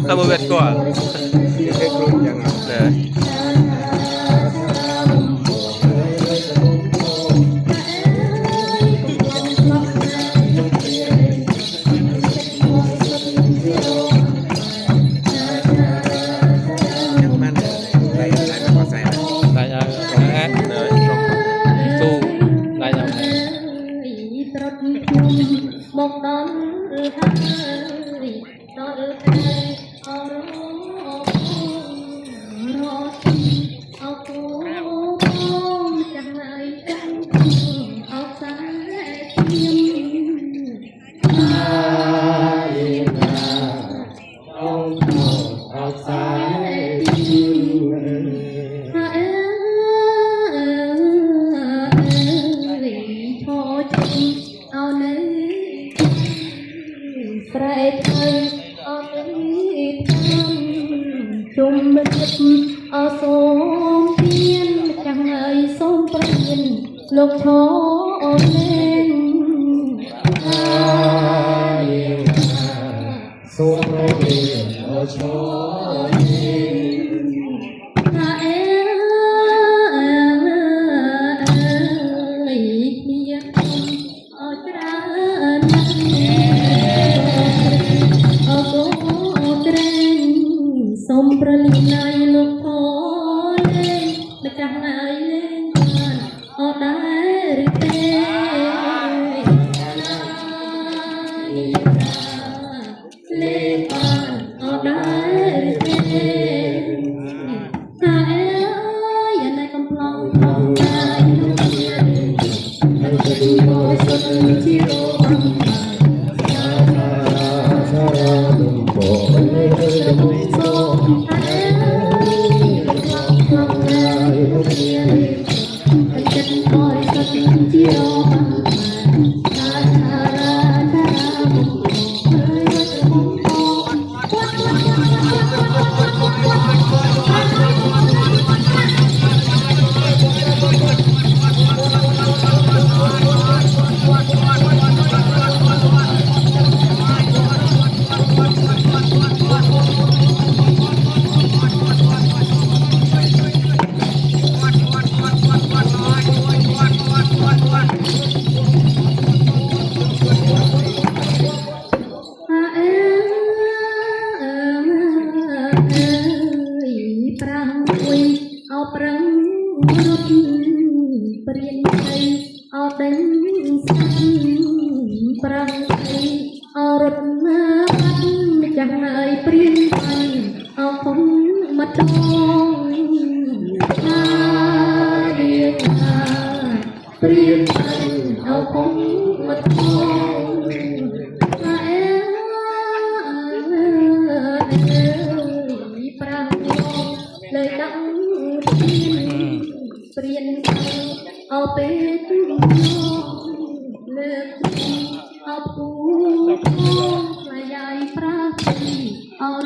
Kamu bet kual. Lúc thó lên số lên ở cho lên sông Pralina lúc thó lên để chẳng ai lên ở đây lên ở đây giờ này cầm lòng lòng ai luôn tiền anh sẽ đi ngồi sân chiếu chẳng ai priên thành ao không mất đôi điên priên thành ao không mất đôi lời đắng priên ao tết lời ao tu lại prati ở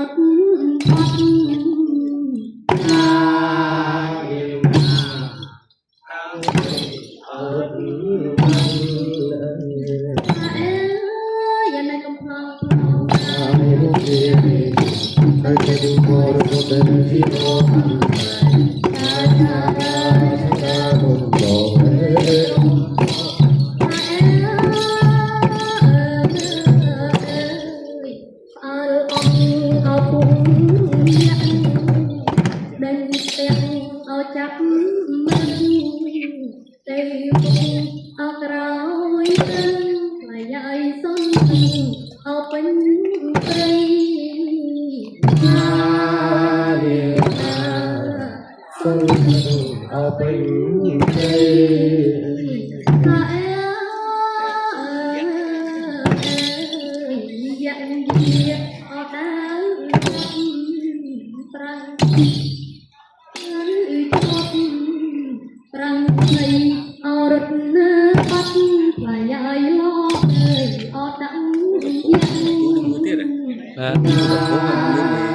Nah,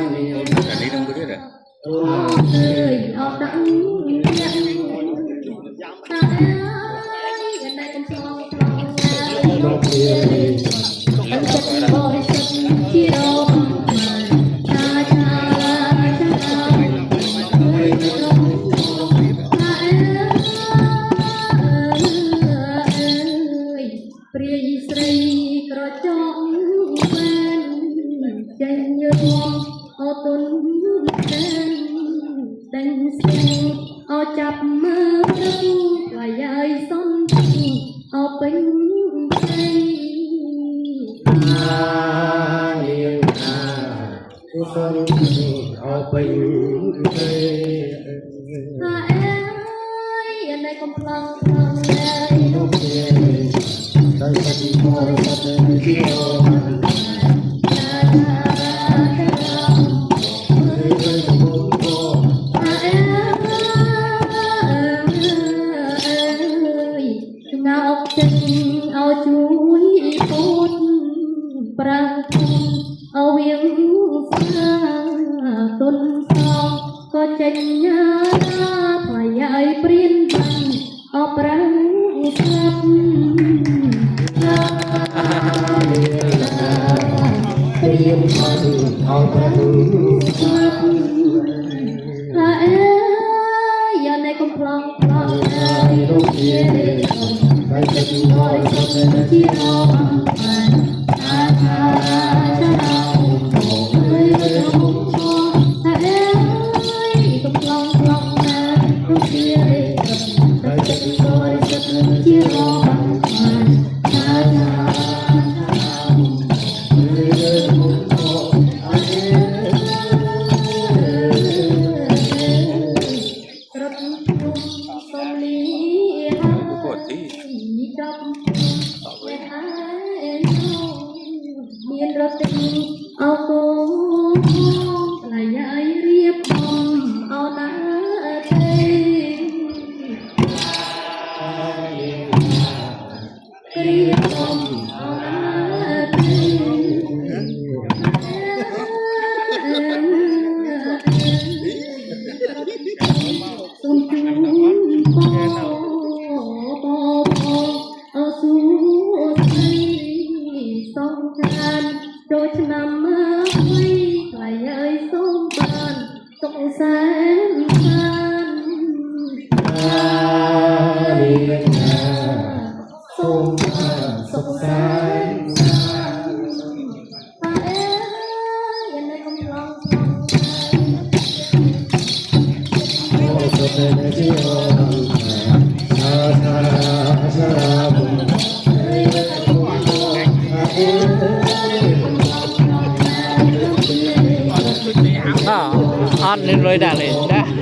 เอาตุนเดินเดินเสียงเอาจับมือปล่อยยายส้นเอาเป็นใจเลี้ยงกุศลเอาไปใจถ้าเอ้ยอันใดกำลังทำเลย ลูกเอ๋ยใจสันคอยสันเที่ยวเคยขโมยโกเงาจึงเอาจุยพูดประทุนเอาเวียงฟ้าต้นซองก็จะยาพยายเปลี่ยนพันเอาประสับเตรียมพันเอาประตูเอ้ยอย่าในกำลังพลังเอ้ยลูกเอ๋ยใจสันคอยสันที่เที่ยว รอชาชาชาเอ้ยกำลังพอเอ้ยกำลังพลังเอ้ยลูกเอ๋ยใจจะคอยสักที่รอชาชาមានរត់ទឹកអោកូឡាយៃរៀបបំអោណាទេរៀបបំអោណាទេសុំជូនបអោស៊ូสงการโดยนำมาไว้ใครเอ่ยสงการสงแสนกันเลี้ยงสงสงสารเอ๊ยยังไงกำลังโอ้สุดในที่โอ้ชาชาชาบุญăn lên rồi đã lên đãเ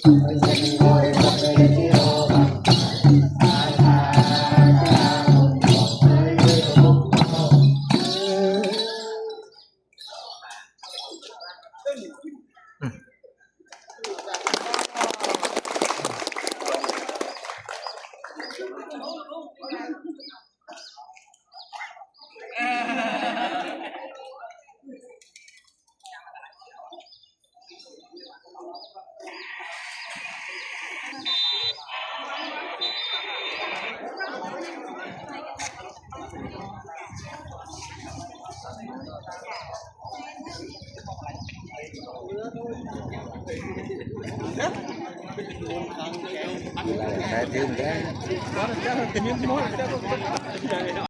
Saya tim